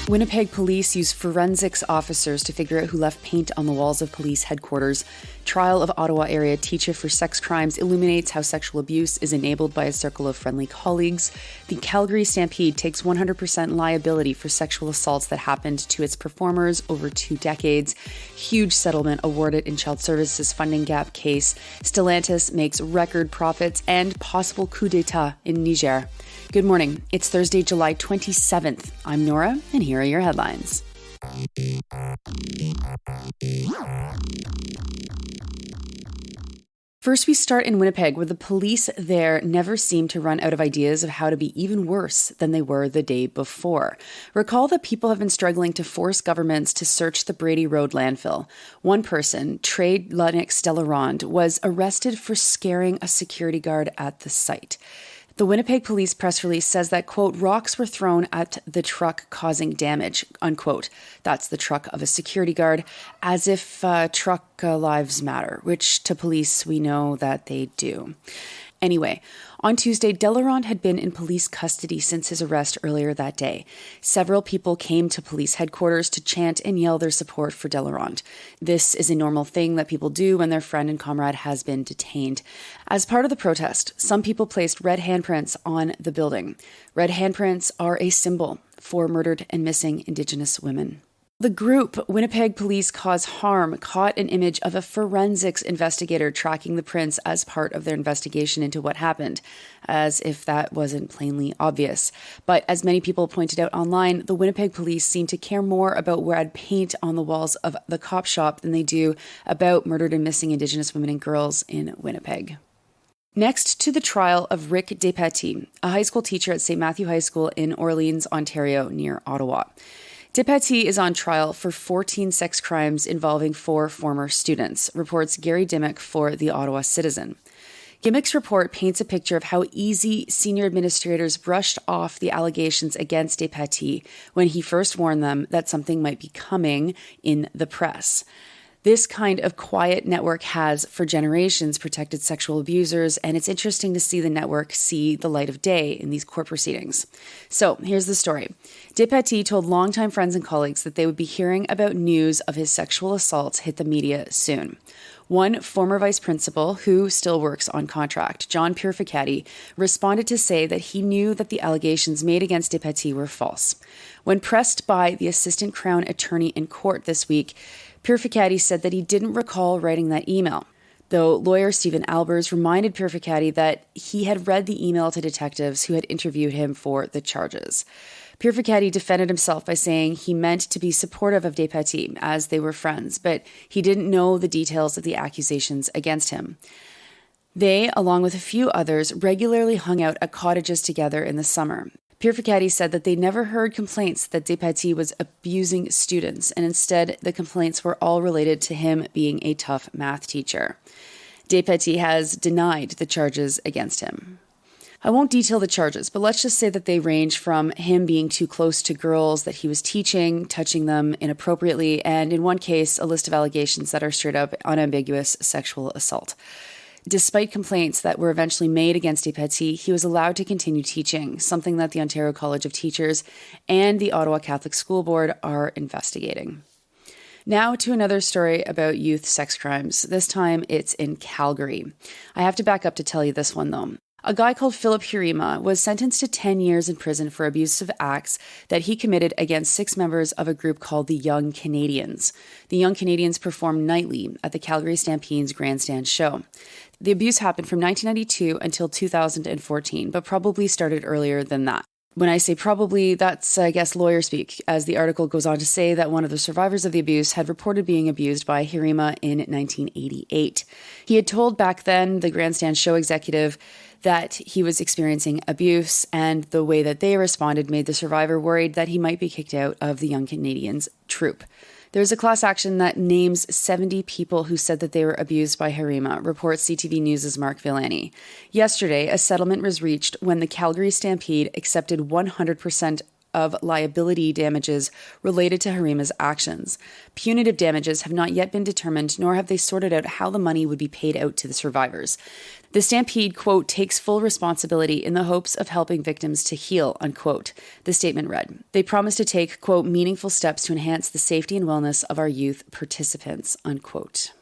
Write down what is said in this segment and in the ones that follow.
Winnipeg police use forensics officers to figure out who left paint on the walls of police headquarters. Trial of Ottawa area teacher for sex crimes illuminates how sexual abuse is enabled by a circle of friendly colleagues. The Calgary Stampede takes 100% liability for sexual assaults that happened to its performers over 2 decades. Huge settlement awarded in child services funding gap case. Stellantis makes record profits and possible coup d'etat in Niger. Good morning. It's Thursday, July 27th. I'm Nora, and here are your headlines. First, we start in Winnipeg, where the police there never seem to run out of ideas of how to be even worse than they were the day before. Recall that people have been struggling to force governments to search the Brady Road landfill. One person, Trey Lennox Delarond, was arrested for scaring a security guard at the site. The Winnipeg police press release says that, quote, rocks were thrown at the truck causing damage, unquote. That's the truck of a security guard, as if truck lives matter, which to police we know that they do. Anyway, on Tuesday, Delarond had been in police custody since his arrest earlier that day. Several people came to police headquarters to chant and yell their support for Delarond. This is a normal thing that people do when their friend and comrade has been detained. As part of the protest, some people placed red handprints on the building. Red handprints are a symbol for murdered and missing Indigenous women. The group, Winnipeg Police Cause Harm, caught an image of a forensics investigator tracking the prints as part of their investigation into what happened, as if that wasn't plainly obvious. But as many people pointed out online, the Winnipeg police seem to care more about red paint on the walls of the cop shop than they do about murdered and missing Indigenous women and girls in Winnipeg. Next to the trial of Rick Despatie, a high school teacher at St. Matthew High School in Orleans, Ontario, near Ottawa. Despatie is on trial for 14 sex crimes involving 4 former students, reports Gary Dimmock for the Ottawa Citizen. Dimmock's report paints a picture of how easy senior administrators brushed off the allegations against Despatie when he first warned them that something might be coming in the press. This kind of quiet network has, for generations, protected sexual abusers, and it's interesting to see the network see the light of day in these court proceedings. So, here's the story. Despatie told longtime friends and colleagues that they would be hearing about news of his sexual assaults hit the media soon. One former vice principal, who still works on contract, John Purificati, responded to say that he knew that the allegations made against Despatie were false. When pressed by the assistant Crown attorney in court this week, Purificati said that he didn't recall writing that email, though lawyer Stephen Albers reminded Purificati that he had read the email to detectives who had interviewed him for the charges. Purificati defended himself by saying he meant to be supportive of Despatie as they were friends, but he didn't know the details of the accusations against him. They, along with a few others, regularly hung out at cottages together in the summer. Purificati said that they never heard complaints that Despatie was abusing students, and instead the complaints were all related to him being a tough math teacher. Despatie has denied the charges against him. I won't detail the charges, but let's just say that they range from him being too close to girls that he was teaching, touching them inappropriately, and in one case, a list of allegations that are straight up unambiguous sexual assault. Despite complaints that were eventually made against Despatie, he was allowed to continue teaching, something that the Ontario College of Teachers and the Ottawa Catholic School Board are investigating. Now to another story about youth sex crimes. This time it's in Calgary. I have to back up to tell you this one, though. A guy called Philip Hirima was sentenced to 10 years in prison for abusive acts that he committed against 6 members of a group called the Young Canadians. The Young Canadians performed nightly at the Calgary Stampede's grandstand show. The abuse happened from 1992 until 2014, but probably started earlier than that. When I say probably, that's, I guess, lawyer speak, as the article goes on to say that one of the survivors of the abuse had reported being abused by Hirima in 1988. He had told back then the grandstand show executive that he was experiencing abuse, and the way that they responded made the survivor worried that he might be kicked out of the Young Canadians troupe. There's a class action that names 70 people who said that they were abused by Hirima, reports CTV News' Mark Villani. Yesterday, a settlement was reached when the Calgary Stampede accepted 100% of liability damages related to Harima's actions. Punitive damages have not yet been determined, nor have they sorted out how the money would be paid out to the survivors. The Stampede, quote, takes full responsibility in the hopes of helping victims to heal, unquote, the statement read. They promise to take, quote, meaningful steps to enhance the safety and wellness of our youth participants, unquote.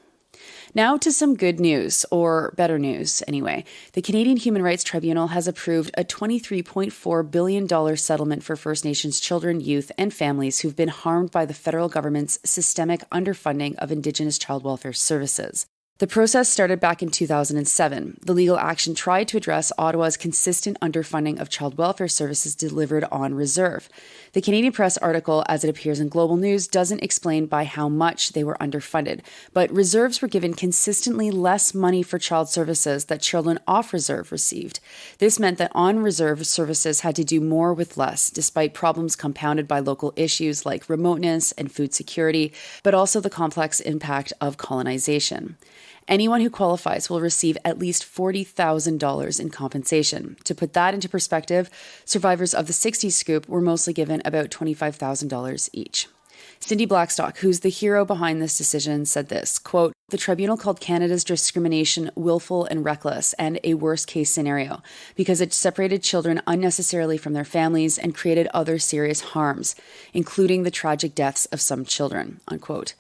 Now to some good news, or better news anyway. The Canadian Human Rights Tribunal has approved a $23.4 billion settlement for First Nations children, youth, and families who've been harmed by the federal government's systemic underfunding of Indigenous child welfare services. The process started back in 2007. The legal action tried to address Ottawa's consistent underfunding of child welfare services delivered on reserve. The Canadian Press article, as it appears in Global News, doesn't explain by how much they were underfunded, but reserves were given consistently less money for child services that children off reserve received. This meant that on-reserve services had to do more with less, despite problems compounded by local issues like remoteness and food security, but also the complex impact of colonization. Anyone who qualifies will receive at least $40,000 in compensation. To put that into perspective, survivors of the 60s scoop were mostly given about $25,000 each. Cindy Blackstock, who's the hero behind this decision, said this, quote, the tribunal called Canada's discrimination willful and reckless and a worst-case scenario because it separated children unnecessarily from their families and created other serious harms, including the tragic deaths of some children, unquote.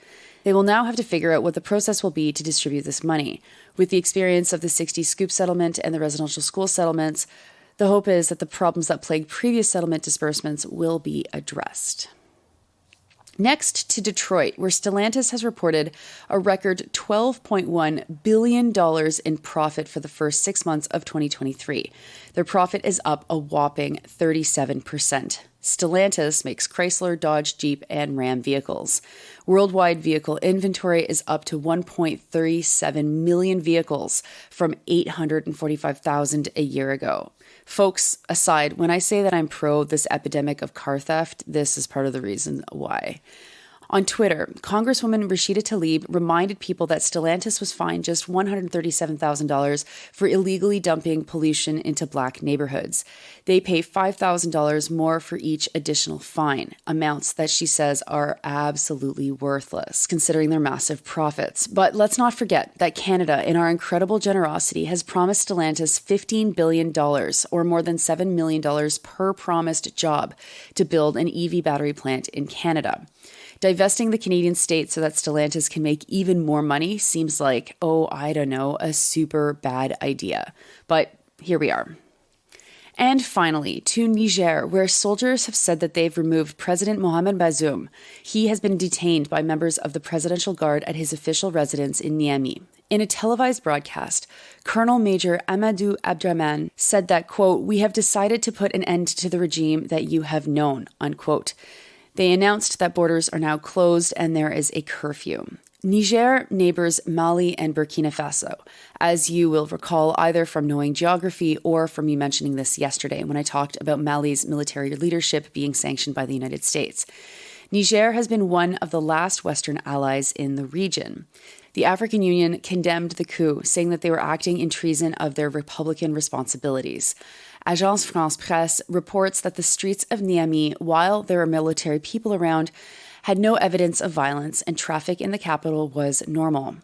They will now have to figure out what the process will be to distribute this money. With the experience of the 60s scoop settlement and the residential school settlements, the hope is that the problems that plagued previous settlement disbursements will be addressed. Next to Detroit, where Stellantis has reported a record $12.1 billion in profit for the first 6 months of 2023. Their profit is up a whopping 37%. Stellantis makes Chrysler, Dodge, Jeep, and Ram vehicles. Worldwide vehicle inventory is up to 1.37 million vehicles from 845,000 a year ago. Folks aside, when I say that I'm pro this epidemic of car theft, this is part of the reason why. On Twitter, Congresswoman Rashida Tlaib reminded people that Stellantis was fined just $137,000 for illegally dumping pollution into Black neighborhoods. They pay $5,000 more for each additional fine, amounts that she says are absolutely worthless, considering their massive profits. But let's not forget that Canada, in our incredible generosity, has promised Stellantis $15 billion, or more than $7 million per promised job, to build an EV battery plant in Canada. Divesting the Canadian state so that Stellantis can make even more money seems like, a super bad idea. But here we are. And finally, to Niger, where soldiers have said that they've removed President Mohamed Bazoum. He has been detained by members of the Presidential Guard at his official residence in Niamey. In a televised broadcast, Colonel Major Amadou Abdrahman said that, quote, we have decided to put an end to the regime that you have known, unquote. They announced that borders are now closed and there is a curfew. Niger neighbors Mali and Burkina Faso, as you will recall either from knowing geography or from me mentioning this yesterday when I talked about Mali's military leadership being sanctioned by the United States. Niger has been one of the last Western allies in the region. The African Union condemned the coup, saying that they were acting in treason of their Republican responsibilities. Agence France-Presse reports that the streets of Niamey, while there are military people around, had no evidence of violence and traffic in the capital was normal.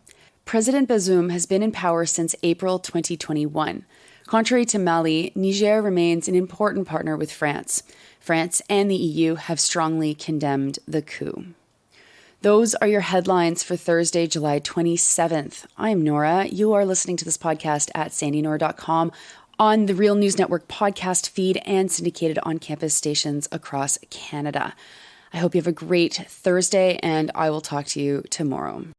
President Bazoum has been in power since April 2021. Contrary to Mali, Niger remains an important partner with France. France and the EU have strongly condemned the coup. Those are your headlines for Thursday, July 27th. I'm Nora. You are listening to this podcast at sandynora.com, on the Real News Network podcast feed, and syndicated on campus stations across Canada. I hope you have a great Thursday, and I will talk to you tomorrow.